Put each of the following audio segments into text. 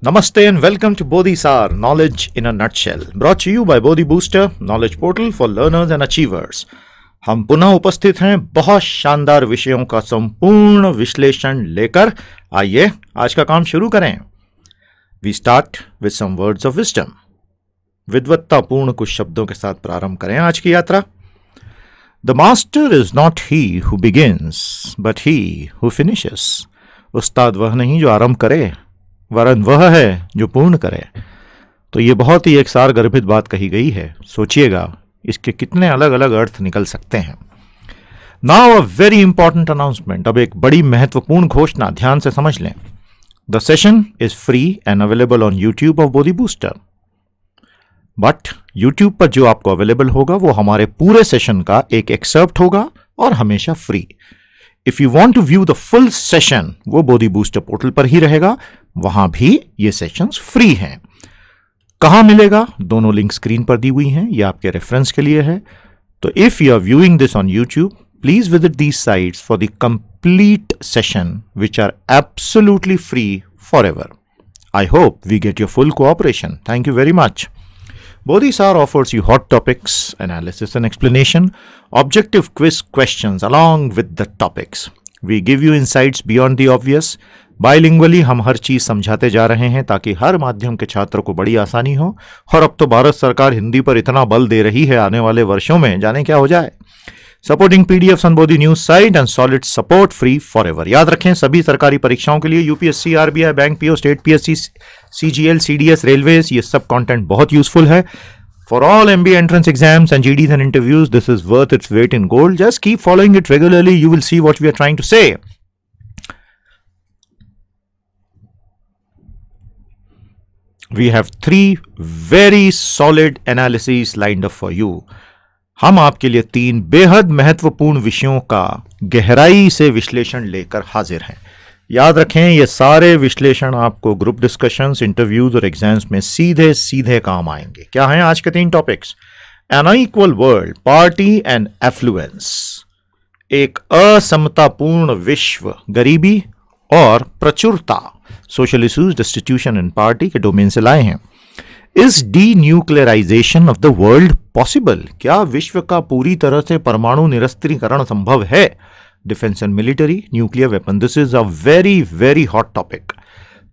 Namaste and welcome to Bodhisar, Knowledge in a Nutshell, brought to you by Bodhi Booster, knowledge portal for learners and achievers. हम पुनः उपस्थित हैं बहुत शानदार विषयों का संपूर्ण विश्लेषण लेकर। आइए आज का काम शुरू करें। We start with some words of wisdom. विद्वत्तापूर्ण कुछ शब्दों के साथ प्रारंभ करें आज की यात्रा। The master is not he who begins, but he who finishes. उस्ताद वह नहीं जो आरंभ करे, वरन वह है जो पूर्ण करे। तो ये बहुत ही एक सारगर्भित बात कही गई है। सोचिएगा इसके कितने अलग अलग अर्थ निकल सकते हैं। Now a very important announcement. अब एक बड़ी महत्वपूर्ण घोषणा, ध्यान से समझ लें। The session is free and available on YouTube of Bodhi booster. But YouTube पर जो आपको अवेलेबल होगा वो हमारे पूरे सेशन का एक एक्सर्प्ट होगा और हमेशा free. If you want to view the full session, वो बोधी बूस्टर पोर्टल पर ही रहेगा, वहां भी ये सेशंस फ्री हैं। कहां मिलेगा? दोनों लिंक स्क्रीन पर दी हुई हैं, ये आपके रेफरेंस के लिए है। तो if you are viewing this on YouTube, please visit these sites for the complete session which are absolutely free forever. I hope we get your full cooperation. Thank you very much. Bodhisar offers you hot topics, analysis and explanation, objective quiz questions along with the topics. We give you insights beyond the obvious. Bilingually हम हर चीज समझाते जा रहे हैं ताकि हर माध्यम के छात्र को बड़ी आसानी हो। और अब तो भारत सरकार हिंदी पर इतना बल दे रही है, आने वाले वर्षों में जाने क्या हो जाए। Supporting PDF on Bodhi news site and solid support free forever. याद रखें सभी सरकारी परीक्षाओं के लिए UPSC, RBI, bank PO, state PSC, CGL, CDS, railways, ये सब कंटेंट बहुत यूजफुल है। For all MBA entrance exams and GDs and interviews, this is worth its weight in gold. Just keep following it regularly, you will see what we are trying to say. We have 3 very solid analyses lined up for you. हम आपके लिए 3 बेहद महत्वपूर्ण विषयों का गहराई से विश्लेषण लेकर हाजिर हैं। याद रखें ये सारे विश्लेषण आपको ग्रुप डिस्कशंस, इंटरव्यूज और एग्जाम्स में सीधे सीधे काम आएंगे। क्या हैं आज के 3 topics? Unequal world, party and affluence. एक असमतापूर्ण विश्व, गरीबी और प्रचुरता, सोशल इश्यूज, डिस्टिट्यूशन एंड पार्टी के डोमेन से लाए हैं। Is D nuclearization of the world possible? क्या विश्व का पूरी तरह से परमाणु निरस्त्रीकरण संभव है? Defence and military, nuclear weapon, this is a very very hot topic.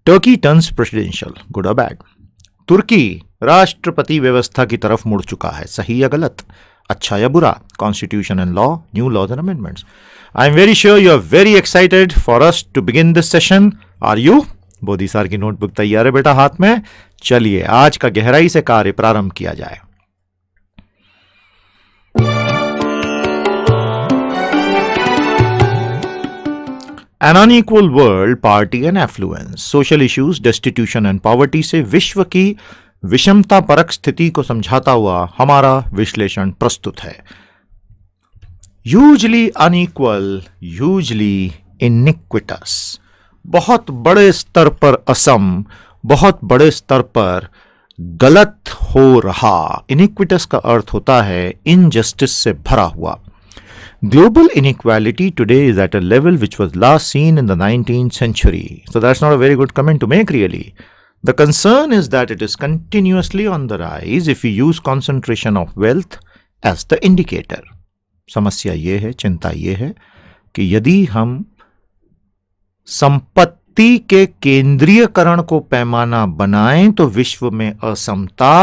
Turkey turns presidential, good और बैड? तुर्की राष्ट्रपति व्यवस्था की तरफ मुड़ चुका है, सही या गलत, अच्छा या बुरा? Constitution and law, new laws and amendments. I am very sure you are very excited for us to begin this session. Are you? Bodhisar की नोटबुक तैयार है बेटा हाथ में? चलिए आज का गहराई से कार्य प्रारंभ किया जाए। An unequal world, party and affluence, social issues, destitution and poverty से विश्व की विषमता परक स्थिति को समझाता हुआ हमारा विश्लेषण प्रस्तुत है। यूजली अनइक्वल, यूजली इनिक्विटस, बहुत बड़े स्तर पर असम, बहुत बड़े स्तर पर गलत हो रहा। इनिक्विटस का अर्थ होता है इनजस्टिस से भरा हुआ। Global inequality today is at a level which was last seen in the 19th century. So that's not a very good comment to make really. The concern is that it is continuously on the rise if we use concentration of wealth as the indicator. समस्या ये है, चिंता ये है कि यदि हम संपत्ति के केंद्रीयकरण को पैमाना बनाएं तो विश्व में असमता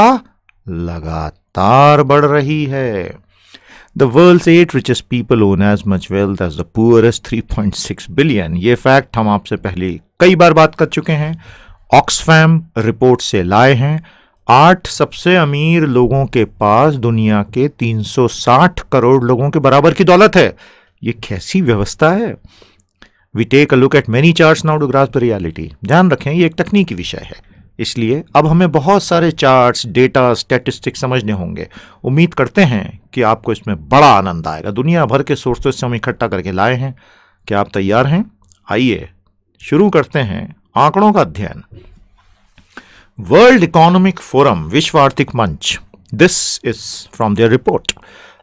लगातार बढ़ रही है। The world's 8 richest people own as much wealth as the poorest 3.6 billion. ये फैक्ट हम आपसे पहले कई बार बात कर चुके हैं, ऑक्सफैम रिपोर्ट से लाए हैं। 8 सबसे अमीर लोगों के पास दुनिया के 360 करोड़ लोगों के बराबर की दौलत है। ये कैसी व्यवस्था है? We take a look at many charts now to grasp the reality. ध्यान रखें ये एक तकनीकी विषय है, इसलिए अब हमें बहुत सारे चार्ट्स, डेटा, स्टैटिस्टिक्स समझने होंगे। उम्मीद करते हैं कि आपको इसमें बड़ा आनंद आएगा। दुनिया भर के सोर्सेस से हम इकट्ठा करके लाए हैं। क्या आप तैयार हैं? आइए शुरू करते हैं आंकड़ों का अध्ययन। वर्ल्ड इकोनॉमिक फोरम, विश्व आर्थिक मंच, this is from there report.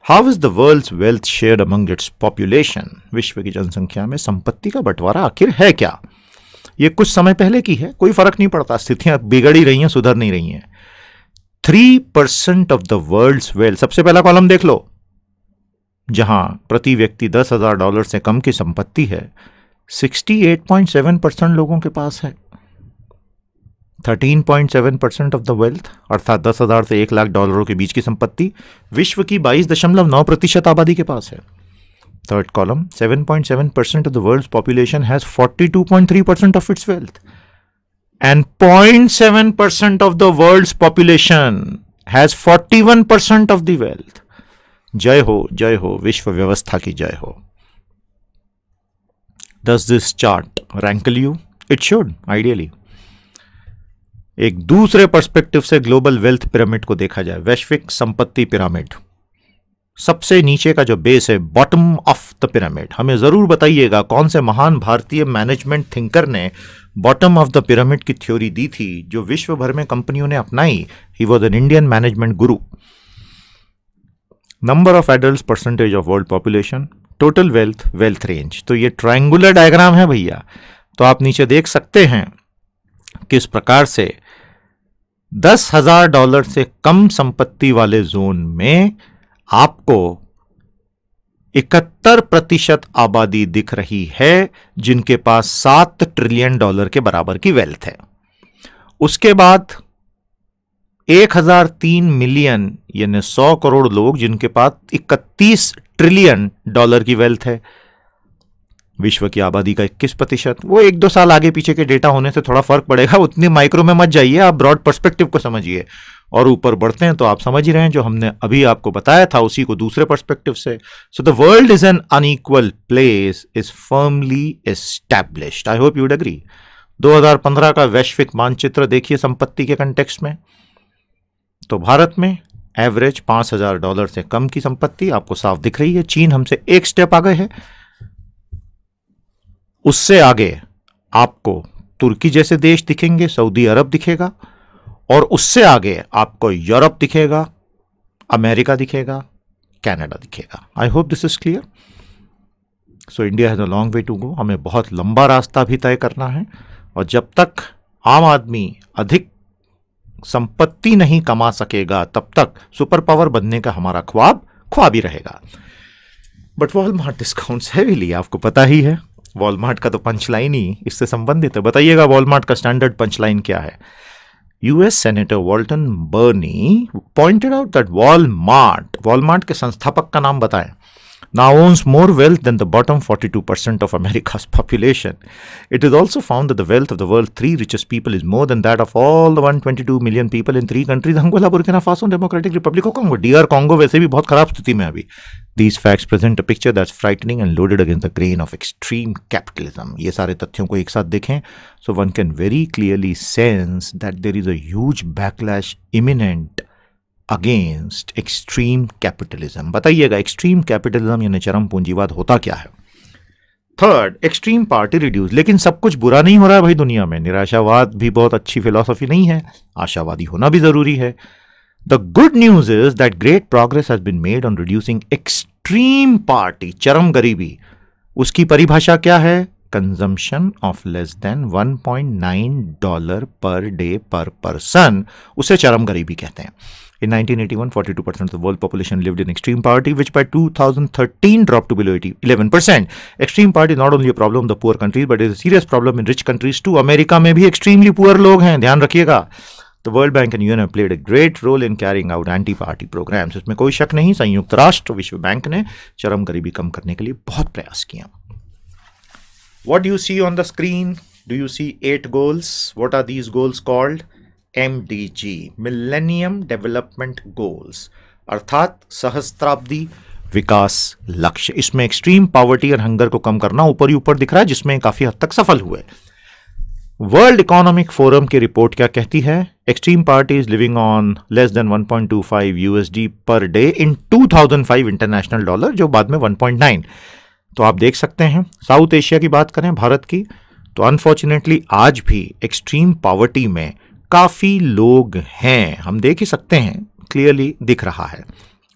How is the world's wealth shared among its population? विश्व की जनसंख्या में संपत्ति का बंटवारा आखिर है क्या? ये कुछ समय पहले की है, कोई फर्क नहीं पड़ता, स्थितियां बिगड़ ही रही हैं, सुधर नहीं रही हैं। 3% ऑफ द वर्ल्ड्स वेल्थ, सबसे पहला कॉलम देख लो, जहां प्रति व्यक्ति $10,000 से कम की संपत्ति है, 68.7% लोगों के पास है। 13.7% ऑफ द वेल्थ, अर्थात 10,000 से $1,00,000 के बीच की संपत्ति विश्व की 22.9% आबादी के पास है। Third column, 7.7% of the world's population has 42.3% of its wealth, and 0.7% of the world's population has 41% of the wealth. जय हो विश्व व्यवस्था की जय हो। Does this chart rankle you? It should, ideally. एक दूसरे पर्सपेक्टिव से ग्लोबल वेल्थ पिरामिड को देखा जाए, वैश्विक संपत्ति पिरामिड, सबसे नीचे का जो बेस है, बॉटम ऑफ द पिरामिड, हमें जरूर बताइएगा कौन से महान भारतीय मैनेजमेंट थिंकर ने बॉटम ऑफ द पिरामिड की थ्योरी दी थी, जो विश्व भर में कंपनियों ने अपनाई। He was an Indian management guru. Number of adult, percentage of world population, total wealth, wealth range. तो ये ट्रायंगुलर डायग्राम है भैया, तो आप नीचे देख सकते हैं किस प्रकार से $10,000 से कम संपत्ति वाले जोन में आपको 71% आबादी दिख रही है जिनके पास $7 ट्रिलियन के बराबर की वेल्थ है। उसके बाद 1,003 मिलियन यानी 100 करोड़ लोग जिनके पास 31 ट्रिलियन डॉलर की वेल्थ है। विश्व की आबादी का 21%। वो 1-2 साल आगे पीछे के डेटा होने से थोड़ा फर्क पड़ेगा, उतनी माइक्रो में मत जाइए, आप ब्रॉड पर्सपेक्टिव को समझिए। और ऊपर बढ़ते हैं तो आप समझ ही रहे हैं, जो हमने अभी आपको बताया था उसी को दूसरे पर्सपेक्टिव से। So the world is an unequal place, is firmly established. I hope you'd agree. 2015 का वैश्विक मानचित्र देखिए संपत्ति के कंटेक्स्ट में, तो भारत में एवरेज $5,000 से कम की संपत्ति आपको साफ दिख रही है। चीन हमसे एक स्टेप आगे है, उससे आगे आपको तुर्की जैसे देश दिखेंगे, सऊदी अरब दिखेगा, और उससे आगे आपको यूरोप दिखेगा, अमेरिका दिखेगा, कनाडा दिखेगा। I hope this is clear. So India has a long way to go. हमें बहुत लंबा रास्ता भी तय करना है, और जब तक आम आदमी अधिक संपत्ति नहीं कमा सकेगा तब तक सुपर पावर बनने का हमारा ख्वाब ही रहेगा। बट वॉलमार्ट डिस्काउंट्स हैवीली, आपको पता ही है वॉलमार्ट का तो पंचलाइन ही इससे संबंधित है। बताइएगा वॉलमार्ट का स्टैंडर्ड पंचलाइन क्या है। US senator Walton Bernie pointed out that Walmart के संस्थापक का नाम बताएं, now owns more wealth than the bottom 42% of America's population. It is also found that the wealth of the world's 3 richest people is more than that of all the 122 million people in 3 countries, Angola, Burkina Faso, Democratic Republic of Congo. DR Congo वैसे भी बहुत खराब स्थिति में है अभी। These facts present a picture that's frightening and loaded against the grain of extreme capitalism. ये सारे तथ्यों को एक साथ देखें, so one can very clearly sense that there is a huge backlash imminent against extreme capitalism. बताइएगा extreme capitalism यानी चरम पूंजीवाद होता क्या है। Third, extreme party reduce. लेकिन सब कुछ बुरा नहीं हो रहा है भाई दुनिया में, निराशावाद भी बहुत अच्छी फिलॉसफी नहीं है, आशावादी होना भी जरूरी है। The good news is that great progress has been made on reducing extreme poverty, चरम गरीबी। उसकी परिभाषा क्या है? Consumption of less than $1.9 per day पर पर्सन, उसे चरम गरीबी कहते हैं। In 1981, 42% of the world population lived in extreme poverty, which by 2013 dropped to below 11%. Extreme poverty is not only a problem in the poor countries, but it is a serious problem in rich countries too. America में भी extremely poor लोग हैं, ध्यान रखिएगा। The World Bank and UN have played a great role in carrying out anti-poverty programs. इसमें कोई शक नहीं, संयुक्त राष्ट्र विश्व बैंक ने चरम गरीबी कम करने के लिए बहुत प्रयास किया। What do you see on the screen? Do you see 8 goals? What are these goals called? MDG, millennium development goals, अर्थात सहस्त्राब्दी विकास लक्ष्य। इसमें एक्सट्रीम पॉवर्टी और हंगर को कम करना ऊपर ही ऊपर दिख रहा है, जिसमें काफी हद तक सफल हुए। वर्ल्ड इकोनॉमिक फोरम की रिपोर्ट क्या कहती है? Extreme poverty is living on less than 1.25 USD per day in 2005 international dollar, जो बाद में 1.9। तो आप देख सकते हैं, साउथ एशिया की बात करें भारत की, तो अनफॉर्चुनेटली आज भी एक्सट्रीम पॉवर्टी में काफी लोग हैं, हम देख ही सकते हैं, क्लियरली दिख रहा है।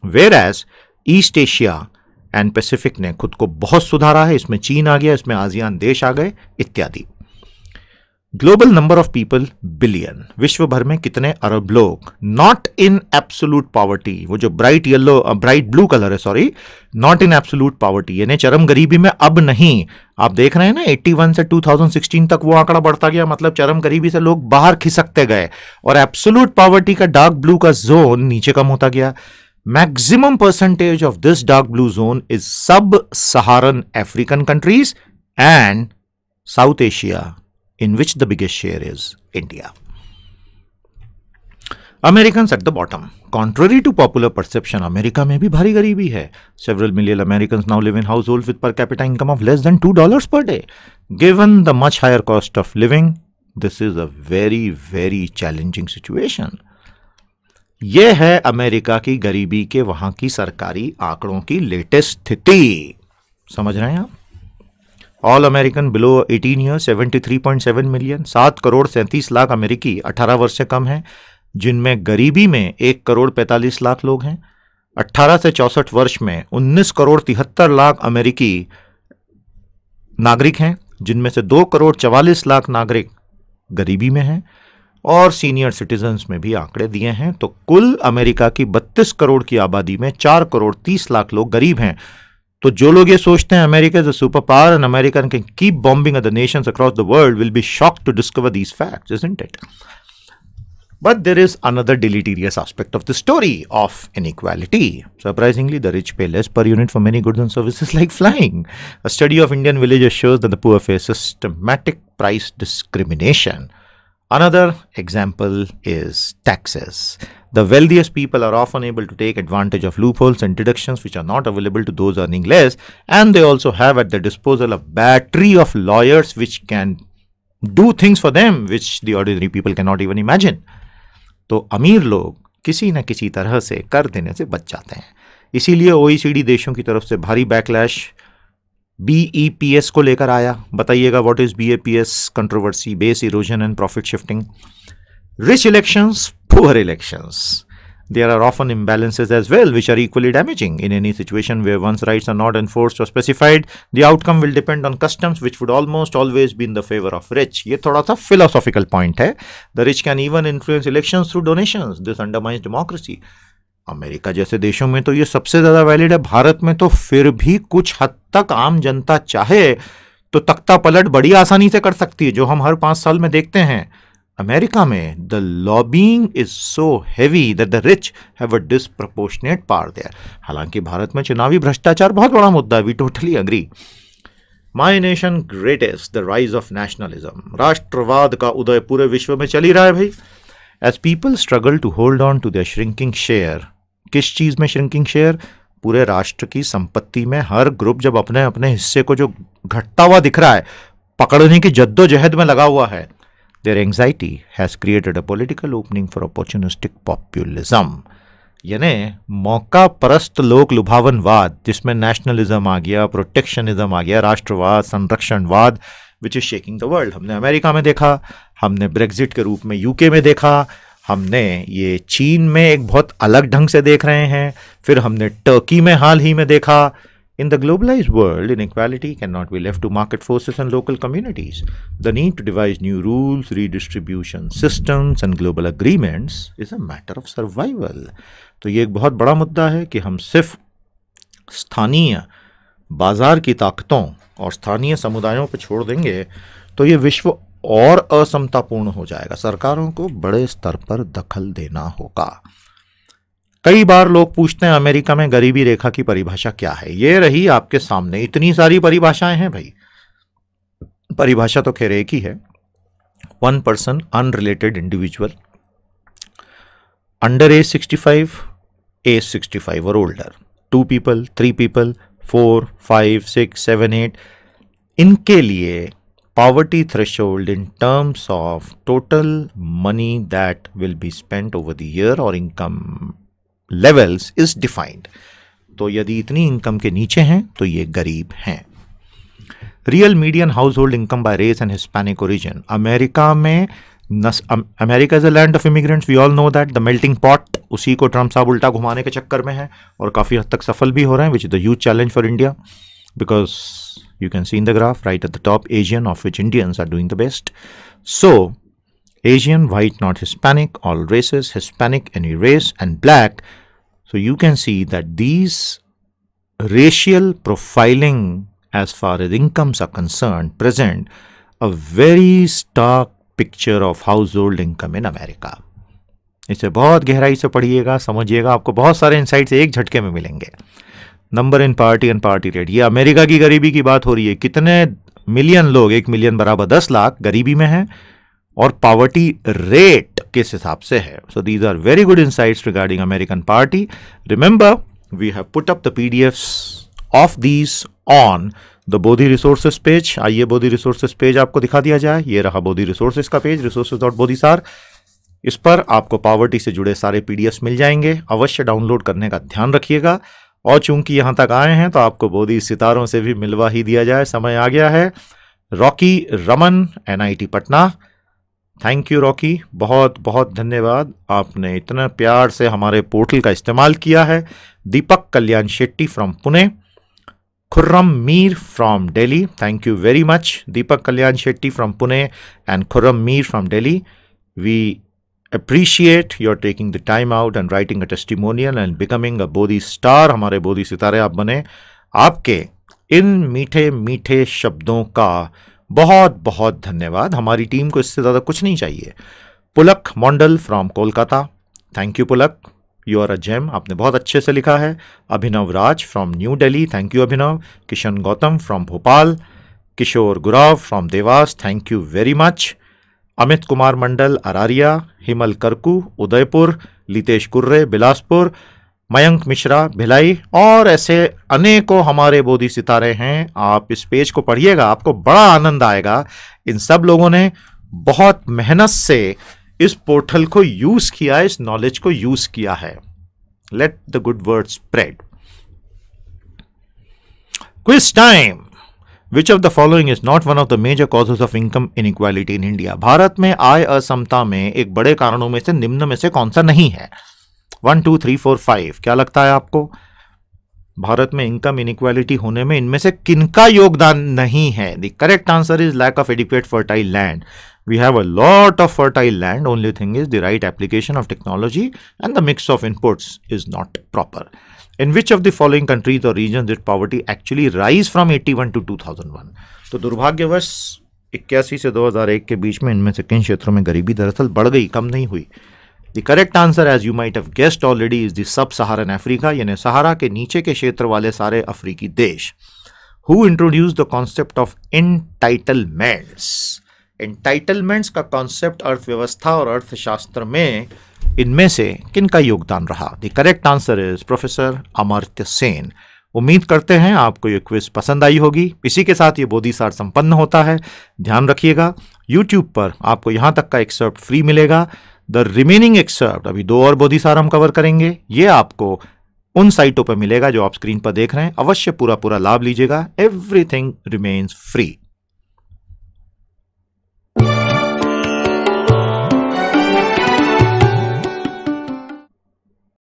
Where as East Asia and Pacific ने खुद को बहुत सुधारा है, इसमें चीन आ गया, इसमें आसियान देश आ गए इत्यादि। Global number of people billion, विश्व भर में कितने अरब लोग, नॉट इन एब्सोल्यूट पॉवर्टी, वो जो ब्राइट ब्लू कलर है, sorry, not in absolute poverty, यानी चरम गरीबी में अब नहीं। आप देख रहे हैं ना 81 से 2016 तक वो आंकड़ा बढ़ता गया, मतलब चरम गरीबी से लोग बाहर खिसकते गए, और एब्सोल्यूट पॉवर्टी का डार्क ब्लू का जोन नीचे कम होता गया। Maximum percentage of this dark blue zone is sub Saharan African countries and South Asia, in which the biggest share is India. Americans at the bottom. Contrary to popular perception, America में भी भारी गरीबी है. Several million Americans now live in households with per capita income of less than $2 per day. Given the much higher cost of living, this is a very, very challenging situation. यह है America की गरीबी के वहां की सरकारी आंकड़ों की लेटेस्ट स्थिति. समझ रहे हैं आप? All American below 18 years 73.7 million, 7 crore 37 lakh अमेरिकी 18 वर्ष से कम हैं, जिनमें गरीबी में 1 करोड़ 45 लाख लोग हैं। 18 से 64 वर्ष में 19 करोड़ 73 लाख अमेरिकी नागरिक हैं, जिनमें से 2 करोड़ 44 लाख नागरिक गरीबी में हैं, और सीनियर सिटीजन्स में भी आंकड़े दिए हैं। तो कुल अमेरिका की 32 करोड़ की आबादी में 4 करोड़ 30 लाख लोग गरीब हैं। तो जो लोग ये सोचते हैं America is a super power and American can keep bombing other nations across the world will be shocked to discover these facts, isn't it? But there is another deleterious aspect of the story of inequality. Surprisingly, the rich pay less per unit for many goods and services like flying. A study of Indian villages shows that the poor face systematic price discrimination. Another example is taxes. The wealthiest people are often able to take advantage of loopholes and deductions which are not available to those earning less, and they also have at their disposal a battery of lawyers which can do things for them which the ordinary people cannot even imagine. तो अमीर लोग किसी न किसी तरह से कर देने से बच जाते हैं। इसीलिए OECD देशों की तरफ से भारी बैकलैश BEPS को लेकर आया। बताइएगा what is BEPS? Controversy, base erosion and profit shifting. Rich elections, poor elections. There are often imbalances as well, which are equally damaging. In any situation where one's rights are not enforced or specified, the outcome will depend on customs, which would almost always be in the favor of rich. ये थोड़ा सा philosophical point है. The rich can even influence elections through donations. This undermines democracy. America जैसे देशों में तो ये सबसे ज्यादा वैलिड है। भारत में तो फिर भी कुछ हद तक आम जनता चाहे तो तख्ता पलट बड़ी आसानी से कर सकती है, जो हम हर 5 साल में देखते हैं। अमेरिका में the lobbying is so heavy that the rich have a disproportionate power there. हालांकि भारत में चुनावी भ्रष्टाचार बहुत बड़ा मुद्दा है, we totally agree. My nation greatest, the rise of nationalism. राष्ट्रवाद का उदय पूरे विश्व में चल ही रहा है भाई। As people struggle to hold on to their shrinking share, किस चीज में श्रिंकिंग शेयर? पूरे राष्ट्र की संपत्ति में हर ग्रुप जब अपने अपने हिस्से को जो घटता हुआ दिख रहा है, पकड़ने की जद्दोजहद में लगा हुआ है, their anxiety has created a political opening for opportunistic populism. यानी मौका परस्त लोक लुभावनवाद, जिसमें नेशनलिज्म आ गया, प्रोटेक्शनिज्म आ गया, राष्ट्रवाद, संरक्षणवाद, which is shaking the world. हमने अमेरिका में देखा, हमने ब्रेक्जिट के रूप में यूके में देखा, हमने ये चीन में एक बहुत अलग ढंग से देख रहे हैं, फिर हमने टर्की में हाल ही में देखा। In the globalized world, inequality cannot be left to market forces and local communities. The need to devise new rules, redistribution systems and global agreements is a matter of survival. तो ये एक बहुत बड़ा मुद्दा है कि हम सिर्फ स्थानीय बाजार की ताकतों और स्थानीय समुदायों पर छोड़ देंगे तो ये विश्व और असमतापूर्ण हो जाएगा। सरकारों को बड़े स्तर पर दखल देना होगा। कई बार लोग पूछते हैं अमेरिका में गरीबी रेखा की परिभाषा क्या है? ये रही आपके सामने, इतनी सारी परिभाषाएं हैं भाई। परिभाषा तो खैर एक ही है, 1 person unrelated individual under age 65, age 65 or older, 2 people, 3 people, 4, 5, 6, 7, 8, इनके लिए poverty threshold in terms of total money that will be spent over the year or income levels is defined. तो यदि इतनी इनकम के नीचे हैं तो ये गरीब हैं। Real median household income by race and Hispanic origin. America में America is a land of immigrants, we all know that. The melting pot, उसी को ट्रम्प साहब उल्टा घुमाने के चक्कर में है और काफ़ी हद तक सफल भी हो रहे हैं, which is the huge challenge for India, because You can see in the graph right at the top, Asian, of which Indians are doing the best. So, Asian, white, not Hispanic, all races, Hispanic, any race, and black. So you can see that these racial profiling as far as incomes are concerned present a very stark picture of household income in America. इसे बहुत गहराई से पढ़िएगा, समझिएगा, आपको बहुत सारे insights एक झटके में मिलेंगे. Number in party and party rate, ये अमेरिका की गरीबी की बात हो रही है. कितने मिलियन लोग, 1 मिलियन बराबर 10 लाख गरीबी में हैं, और पावर्टी रेट किस हिसाब से है. So these are very good insights regarding American party. Remember, we have put up the PDFs of these on the Bodhi resources page. आइए बोधी रिसोर्सेज पेज आपको दिखा दिया जाए. ये रहा बोधी रिसोर्सेज का पेज, resources.bodhisar. इस पर आपको पावर्टी से जुड़े सारे पीडीएफ्स मिल जाएंगे. अवश्य डाउनलोड करने का ध्यान रखिएगा. और चूंकि यहां तक आए हैं तो आपको बोधी सितारों से भी मिलवा ही दिया जाए. समय आ गया है. Rocky Raman, NIT Patna. Thank you Rocky, बहुत बहुत धन्यवाद. आपने इतना प्यार से हमारे पोर्टल का इस्तेमाल किया है. Deepak Kalyan Shetty from Pune. Khurram Mir from Delhi. Thank you very much Deepak Kalyan Shetty from Pune and Khurram Mir from Delhi. We appreciate your taking the time out and writing a testimonial and becoming a Bodhi star. हमारे बोधी सितारे आप बने. आपके इन मीठे मीठे शब्दों का बहुत बहुत धन्यवाद. हमारी टीम को इससे ज़्यादा कुछ नहीं चाहिए. Pulak Mandal from Kolkata. Thank you Pulak, you are a gem. आपने बहुत अच्छे से लिखा है. Abhinav Raj from New Delhi. Thank you Abhinav. Kishan Gautam from Bhopal. Kishore Gurav from Dewas. Thank you very much. Amit Kumar Mandal Araria. Himal Karku Udaipur. Litesh Kurre Bilaspur. Mayank Mishra Bhilai. और ऐसे अनेकों हमारे बोधी सितारे हैं. आप इस पेज को पढ़िएगा, आपको बड़ा आनंद आएगा. इन सब लोगों ने बहुत मेहनत से इस पोर्टल को यूज किया, इस नॉलेज को यूज किया है. Let the good word spread. Quiz time. Which of the following is not one of the major causes of income inequality in India? Bharat में आय असमता में एक बड़े कारणों में से निम्न में से कौन सा नहीं है? 1 2 3 4 5. क्या लगता है आपको? भारत में इनकम इनइक्वालिटी होने में इनमें से किनका योगदान नहीं है? The correct answer is lack of adequate fertile land. We have a lot of fertile land. Only thing is the right application of technology and the mix of inputs is not proper. In which of the following countries or regions did poverty actually rise from 81 to 2001? तो दुर्भाग्यवश 81 से 2001 के बीच में इनमें से किन क्षेत्रों में गरीबी दरअसल बढ़ गई, कम नहीं हुई? The correct answer, as you might have guessed already, is the sub-Saharan Africa, यानी सहारा के नीचे के क्षेत्र वाले सारे अफ्रीकी देश. Who introduced the concept of entitlements? Entitlements का कॉन्सेप्ट अर्थव्यवस्था और अर्थशास्त्र में इनमें से किनका योगदान रहा? The correct answer is professor Amartya Sen. उम्मीद करते हैं आपको ये क्विज पसंद आई होगी. इसी के साथ ये बोधिसार संपन्न होता है. ध्यान रखिएगा, यूट्यूब पर आपको यहां तक का एक्सर्प्ट फ्री मिलेगा. द रिमेनिंग एक्सर्प्ट, अभी 2 और बोधिसार हम कवर करेंगे, ये आपको उन साइटों पर मिलेगा जो आप स्क्रीन पर देख रहे हैं. अवश्य पूरा पूरा लाभ लीजिएगा. Everything remains free.